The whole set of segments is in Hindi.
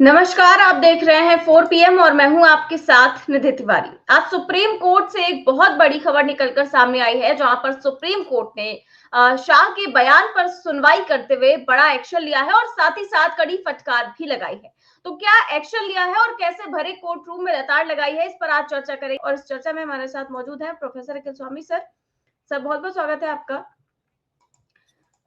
नमस्कार, आप देख रहे हैं 4 पीएम और मैं हूं आपके साथ निधि तिवारी। आज सुप्रीम कोर्ट से एक बहुत बड़ी खबर निकलकर सामने आई है, जहां पर सुप्रीम कोर्ट ने शाह के बयान पर सुनवाई करते हुए बड़ा एक्शन लिया है और साथ ही साथ कड़ी फटकार भी लगाई है। तो क्या एक्शन लिया है और कैसे भरे कोर्ट रूम में लताड़ लगाई है, इस पर आज चर्चा करेंगे और इस चर्चा में हमारे साथ मौजूद है प्रोफेसर अखिल स्वामी सर। सर, बहुत बहुत स्वागत है आपका।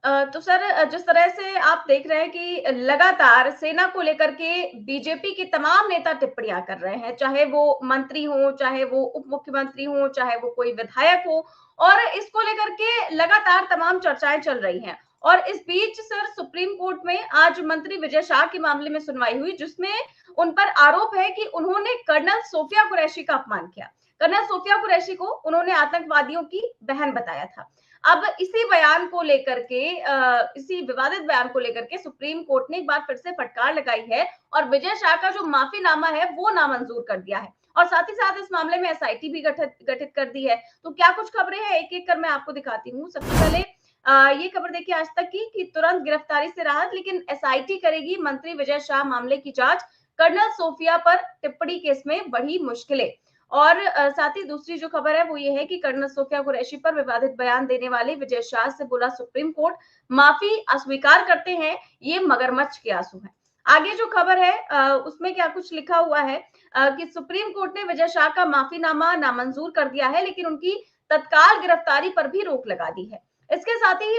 तो सर, जिस तरह से आप देख रहे हैं कि लगातार सेना को लेकर के बीजेपी के तमाम नेता टिप्पणियां कर रहे हैं, चाहे वो मंत्री हो, चाहे वो उप मुख्यमंत्री हो, चाहे वो कोई विधायक हो, और इसको लेकर के लगातार तमाम चर्चाएं चल रही हैं। और इस बीच सर, सुप्रीम कोर्ट में आज मंत्री विजय शाह के मामले में सुनवाई हुई, जिसमें उन पर आरोप है कि उन्होंने कर्नल सोफिया कुरैशी का अपमान किया। कर्नल सोफिया कुरैशी को उन्होंने आतंकवादियों की बहन बताया था। अब इसी बयान को लेकर के इसी विवादित बयान को लेकर के सुप्रीम कोर्ट ने एक बार फिर से फटकार लगाई है और विजय शाह का जो माफीनामा है वो नामंजूर कर दिया है और साथ ही साथ इस मामले में एसआईटी भी गठित कर दी है। तो क्या कुछ खबरें हैं, एक एक कर मैं आपको दिखाती हूँ। सबसे पहले ये खबर देखिए आज तक की कि तुरंत गिरफ्तारी से राहत, लेकिन एसआईटी करेगी मंत्री विजय शाह मामले की जांच। कर्नल सोफिया पर टिप्पणी केस में बढ़ी मुश्किलें। और साथ ही दूसरी जो खबर है वो ये है कि कर्नल सोफिया कुरैशी पर विवादित बयान देने वाले विजय शाह से बोला सुप्रीम कोर्ट, माफी अस्वीकार करते हैं, ये मगरमच्छ के आंसू हैं। आगे जो खबर है उसमें क्या कुछ लिखा हुआ है कि सुप्रीम कोर्ट ने विजय शाह का माफीनामा नामंजूर कर दिया है, लेकिन उनकी तत्काल गिरफ्तारी पर भी रोक लगा दी है। इसके साथ ही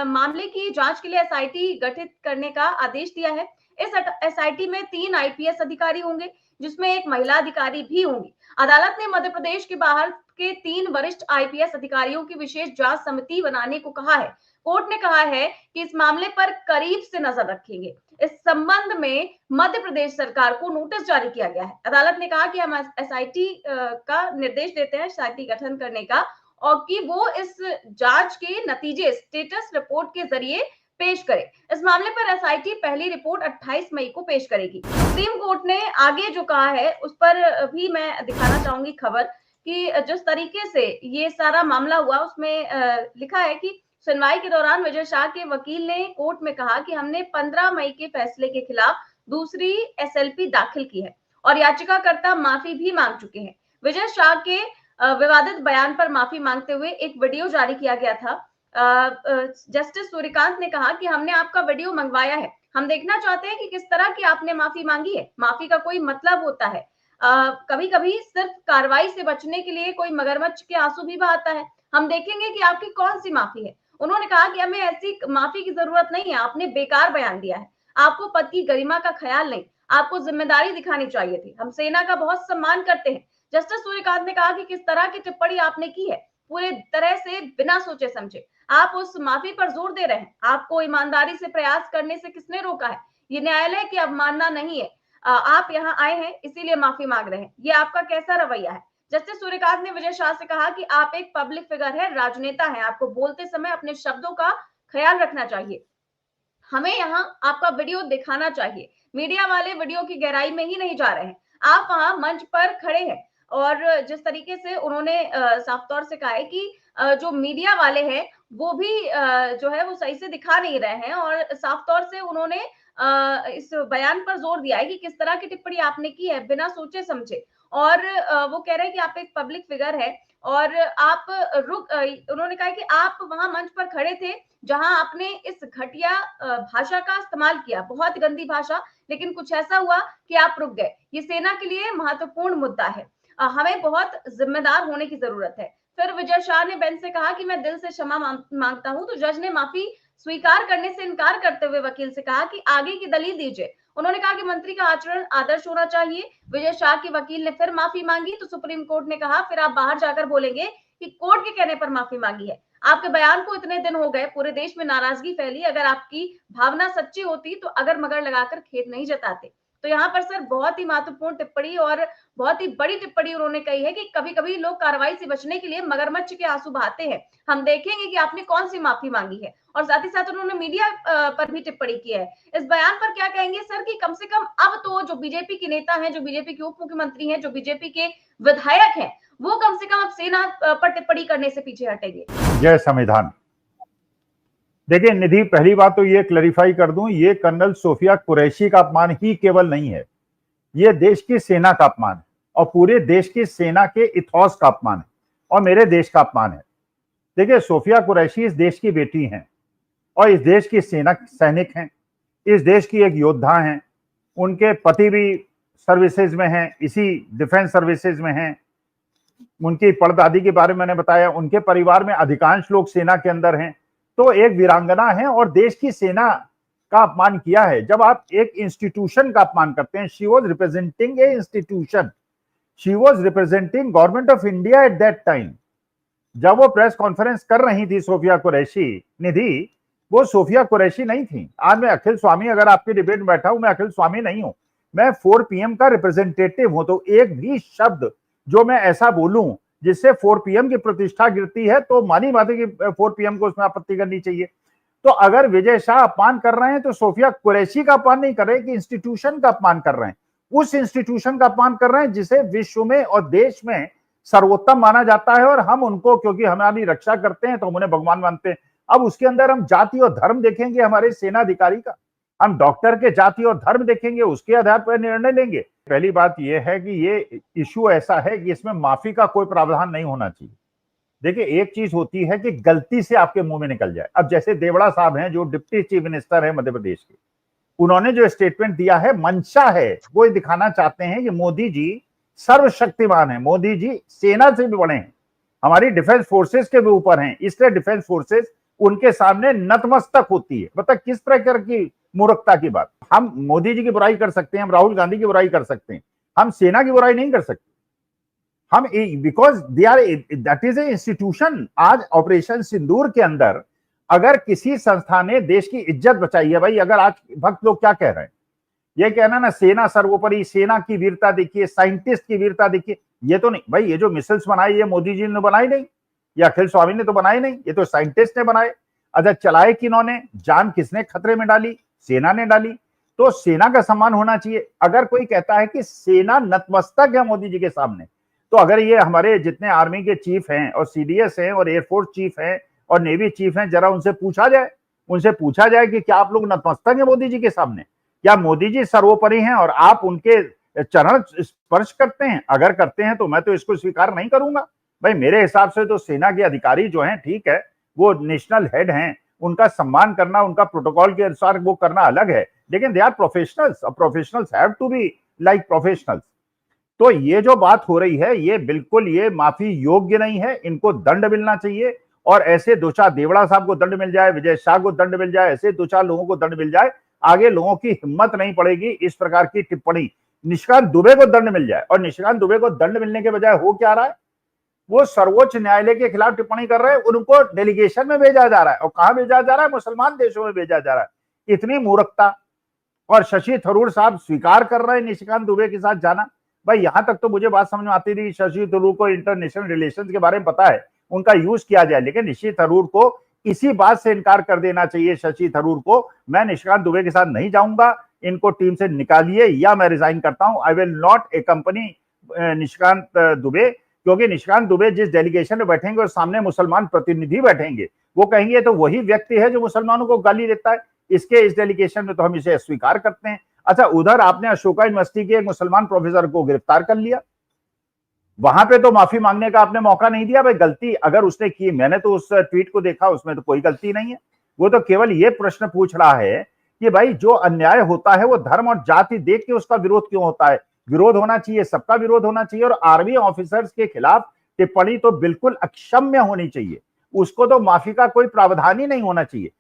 मामले की जांच के लिए एसआईटी गठित करने का आदेश दिया है। इस एसआईटी में 3 आईपीएस अधिकारी होंगे, जिसमें एक महिला अधिकारी भी होंगी। अदालत ने मध्य प्रदेश के बाहर के 3 वरिष्ठ आईपीएस अधिकारियों की विशेष जांच समिति बनाने को कहा है। कोर्ट ने कहा है कि इस मामले पर करीब से नजर रखेंगे। इस संबंध में मध्य प्रदेश सरकार को नोटिस जारी किया गया है। अदालत ने कहा कि हम एसआईटी का निर्देश देते हैं एसआईटी गठन करने का, और कि वो इस जांच के नतीजे स्टेटस रिपोर्ट के जरिए पेश करे। इस मामले पर एसआईटी पहली रिपोर्ट 28 मई को पेश करेगी। सुप्रीम कोर्ट ने आगे जो कहा है उस पर भी मैं दिखाना चाहूंगी खबर कि जिस तरीके से ये सारा मामला हुआ उसमें लिखा है कि सुनवाई के दौरान विजय शाह के वकील ने कोर्ट में कहा कि हमने 15 मई के फैसले के खिलाफ दूसरी एसएलपी दाखिल की है और याचिकाकर्ता माफी भी मांग चुके हैं। विजय शाह के विवादित बयान पर माफी मांगते हुए एक वीडियो जारी किया गया था। जस्टिस सूर्यकांत ने कहा कि हमने आपका वीडियो मंगवाया है, हम देखना चाहते हैं कि किस तरह की आपने माफी मांगी है। माफी का कोई मतलब होता है। कभी कभी सिर्फ कार्रवाई से बचने के लिए कोई मगरमच्छ के आंसू भी बहाता है। हम देखेंगे कि आपकी कौन सी माफी है। उन्होंने कहा कि हमें ऐसी माफी की जरूरत नहीं है, आपने बेकार बयान दिया है। आपको पद की गरिमा का ख्याल नहीं, आपको जिम्मेदारी दिखानी चाहिए थी। हम सेना का बहुत सम्मान करते हैं। जस्टिस सूर्यकांत ने कहा कि किस तरह की टिप्पणी आपने की है, पूरे तरह से बिना सोचे समझे आप उस माफी पर जोर दे रहे हैं। आपको ईमानदारी से प्रयास करने से किसने रोका है? ये न्यायालय की अवमानना नहीं है। आप यहाँ आए हैं इसीलिए माफी मांग रहे हैं, ये आपका कैसा रवैया है? जस्टिस सूर्यकांत ने विजय शाह से कहा कि आप एक पब्लिक फिगर है, राजनेता है, आपको बोलते समय अपने शब्दों का ख्याल रखना चाहिए। हमें यहाँ आपका वीडियो दिखाना चाहिए। मीडिया वाले वीडियो की गहराई में ही नहीं जा रहे हैं। आप वहां मंच पर खड़े हैं और जिस तरीके से उन्होंने साफ तौर से कहा है कि जो मीडिया वाले हैं वो भी जो है वो सही से दिखा नहीं रहे हैं, और साफ तौर से उन्होंने इस बयान पर जोर दिया है कि किस तरह की टिप्पणी आपने की है बिना सोचे समझे। और वो कह रहे हैं कि आप एक पब्लिक फिगर है और आप उन्होंने कहा कि आप वहां मंच पर खड़े थे जहां आपने इस घटिया भाषा का इस्तेमाल किया, बहुत गंदी भाषा, लेकिन कुछ ऐसा हुआ कि आप रुक गए। ये सेना के लिए महत्वपूर्ण मुद्दा है। हमें बहुत जिम्मेदार होने की जरूरत है। फिर विजय शाह ने बेंच से कहा कि मैं दिल से क्षमा मांगता हूं। तो जज ने माफी स्वीकार करने से इनकार करते हुए वकील से कहा कि आगे की दलील दीजिए। उन्होंने कहा कि मंत्री का आचरण आदर्श होना चाहिए। विजय शाह के वकील ने फिर माफी मांगी तो सुप्रीम कोर्ट ने कहा फिर आप बाहर जाकर बोलेंगे कि कोर्ट के कहने पर माफी मांगी है। आपके बयान को इतने दिन हो गए, पूरे देश में नाराजगी फैली, अगर आपकी भावना सच्ची होती तो अगर मगर लगाकर खेद नहीं जताते। तो यहाँ पर सर बहुत ही महत्वपूर्ण टिप्पणी और बहुत ही बड़ी टिप्पणी उन्होंने कही है कि कभी-कभी लोग कार्रवाई से बचने के लिए मगरमच्छ के आंसू बहाते हैं। हम देखेंगे कि आपने कौन सी माफी मांगी है। और साथ ही साथ उन्होंने मीडिया पर भी टिप्पणी की है। इस बयान पर क्या कहेंगे सर कि कम से कम अब तो जो बीजेपी के नेता हैं, जो बीजेपी के उप मुख्यमंत्री हैं, जो बीजेपी के विधायक हैं, वो कम से कम अब सेना पर टिप्पणी करने से पीछे हटेंगे। जय संविधान। देखिए निधि, पहली बात तो ये क्लैरिफाई कर दूं, ये कर्नल सोफिया कुरैशी का अपमान ही केवल नहीं है, ये देश की सेना का अपमान है और पूरे देश की सेना के इथॉस का अपमान है और मेरे देश का अपमान है। देखिए, सोफिया कुरैशी इस देश की बेटी हैं और इस देश की सेना सैनिक हैं, इस देश की एक योद्धा हैं। उनके पति भी सर्विसेज में हैं, इसी डिफेंस सर्विसेज में हैं। उनकी परदादी के बारे में मैंने बताया, उनके परिवार में अधिकांश लोग सेना के अंदर हैं। तो एक वीरांगना है और देश की सेना का अपमान किया है। जब आप एक इंस्टीट्यूशन का अपमान करते हैं, she was representing A institution, she was representing government of India at that time. जब वो प्रेस कॉन्फ्रेंस कर रही थी सोफिया कुरैशी, निधि, वो सोफिया कुरैशी नहीं थी। आज मैं अखिल स्वामी, अगर आपकी डिबेट में बैठा हूं, मैं अखिल स्वामी नहीं हूं, मैं 4 PM का रिप्रेजेंटेटिव हूं। तो एक भी शब्द जो मैं ऐसा बोलूं जिससे 4 PM की प्रतिष्ठा गिरती है, तो मानी बात है कि 4 PM को उसमें आपत्ति करनी चाहिए। तो अगर विजय शाह अपमान कर रहे हैं तो सोफिया कुरैशी का अपमान नहीं कर रहे, कि इंस्टीट्यूशन का अपमान कर रहे हैं, उस इंस्टीट्यूशन का अपमान कर रहे हैं जिसे विश्व में और देश में सर्वोत्तम माना जाता है। और हम उनको, क्योंकि हमारी रक्षा करते हैं तो हम उन्हें भगवान मानते हैं। अब उसके अंदर हम जाति और धर्म देखेंगे हमारे सेना अधिकारी का, हम डॉक्टर के जाति और धर्म देखेंगे, उसके आधार पर निर्णय लेंगे। पहली बात यह है कि ये इश्यू ऐसा है कि इसमें माफी का कोई प्रावधान नहीं होना चाहिए। देखिए, एक चीज होती है कि गलती से आपके मुंह में निकल जाए। अब जैसे देवड़ा साहब हैं, जो डिप्टी चीफ मिनिस्टर है मध्य प्रदेश के, उन्होंने जो स्टेटमेंट दिया है, मंशा है, वो दिखाना चाहते हैं कि मोदी जी सर्वशक्तिमान है, मोदी जी सेना से भी बड़े हैं, हमारी डिफेंस फोर्सेस के भी ऊपर हैं, इसलिए डिफेंस फोर्सेस उनके सामने नतमस्तक होती है। मतलब किस प्रकार की मूर्खता की बात। हम मोदी जी की बुराई कर सकते हैं, हम राहुल गांधी की बुराई कर सकते हैं, हम सेना की बुराई नहीं कर सकते। हम, because they are, that is a institution. आज ऑपरेशन सिंदूर के अंदर अगर किसी संस्था ने देश की इज्जत बचाई है, भाई, अगर आज भक्त लोग क्या कह रहे हैं, ये कहना ना सेना सर्वोपरि, सेना की वीरता देखिए, साइंटिस्ट की वीरता देखिए, ये तो नहीं भाई। ये जो मिसाइल्स बनाई, ये मोदी जी ने बनाई नहीं, या अखिल स्वामी ने तो बनाई नहीं, ये तो साइंटिस्ट ने बनाए। अच्छा, चलाए किन्होंने, जान किसने खतरे में डाली, सेना ने डाली। तो सेना का सम्मान होना चाहिए। अगर कोई कहता है कि सेना नतमस्तक है मोदी जी के सामने, तो अगर ये हमारे जितने आर्मी के चीफ हैं और CDS हैं और एयरफोर्स चीफ हैं और नेवी चीफ हैं, जरा उनसे पूछा जाए, कि क्या आप लोग नतमस्तक हैं मोदी जी के सामने? क्या मोदी जी सर्वोपरि हैं और आप उनके चरण स्पर्श करते हैं? अगर करते हैं तो मैं तो इसको स्वीकार नहीं करूंगा। भाई, मेरे हिसाब से तो सेना के अधिकारी जो हैं, ठीक है, वो नेशनल हेड हैं, उनका सम्मान करना, उनका प्रोटोकॉल के अनुसार वो करना अलग है, लेकिन दे आर प्रोफेशनल्स और professionals have to be like professionals. तो ये जो बात हो रही है, ये बिल्कुल, ये माफी योग्य नहीं है, इनको दंड मिलना चाहिए। और ऐसे 2-4 देवड़ा साहब को दंड मिल जाए, विजय शाह को दंड मिल जाए, ऐसे 2-4 लोगों को दंड मिल जाए, आगे लोगों की हिम्मत नहीं पड़ेगी इस प्रकार की टिप्पणी। निशिकांत दुबे को दंड मिल जाए, और निशिकांत दुबे को दंड मिलने के बजाय हो क्या रहा है, वो सर्वोच्च न्यायालय के खिलाफ टिप्पणी कर रहे हैं, उनको डेलीगेशन में भेजा जा रहा है। और कहां भेजा जा रहा है? मुसलमान देशों में भेजा जा रहा है। इतनी मूर्खता। और शशि थरूर साहब स्वीकार कर रहे हैं निशिकांत दुबे के साथ जाना। भाई, यहां तक तो मुझे बात समझ में आती थी, शशि थरूर को इंटरनेशनल रिलेशंस के बारे में पता है, उनका यूज किया जाए, लेकिन शशि थरूर को इसी बात से इनकार कर देना चाहिए। शशि थरूर को, मैं निशिकांत दुबे के साथ नहीं जाऊंगा, इनको टीम से निकालिए या मैं रिजाइन करता हूं। I will not accompany Nishikant Dubey, क्योंकि निशिकांत दुबे जिस डेलीगेशन में बैठेंगे और सामने मुसलमान प्रतिनिधि बैठेंगे, वो कहेंगे तो वही व्यक्ति है जो मुसलमानों को गाली देता है, इसके इस डेलीगेशन में तो हम इसे स्वीकार करते हैं। अच्छा, उधर आपने अशोका यूनिवर्सिटी के एक मुसलमान प्रोफेसर को गिरफ्तार कर लिया, वहां पे तो माफी मांगने का आपने मौका नहीं दिया। भाई, गलती अगर उसने की, मैंने तो उस ट्वीट को देखा, उसमें तो कोई गलती नहीं है। वो तो केवल ये प्रश्न पूछ रहा है कि भाई, जो अन्याय होता है वो धर्म और जाति देख के उसका विरोध क्यों होता है? विरोध होना चाहिए, सबका विरोध होना चाहिए। और आर्मी ऑफिसर्स के खिलाफ टिप्पणी तो बिल्कुल अक्षम्य होनी चाहिए, उसको तो माफी का कोई प्रावधान ही नहीं होना चाहिए।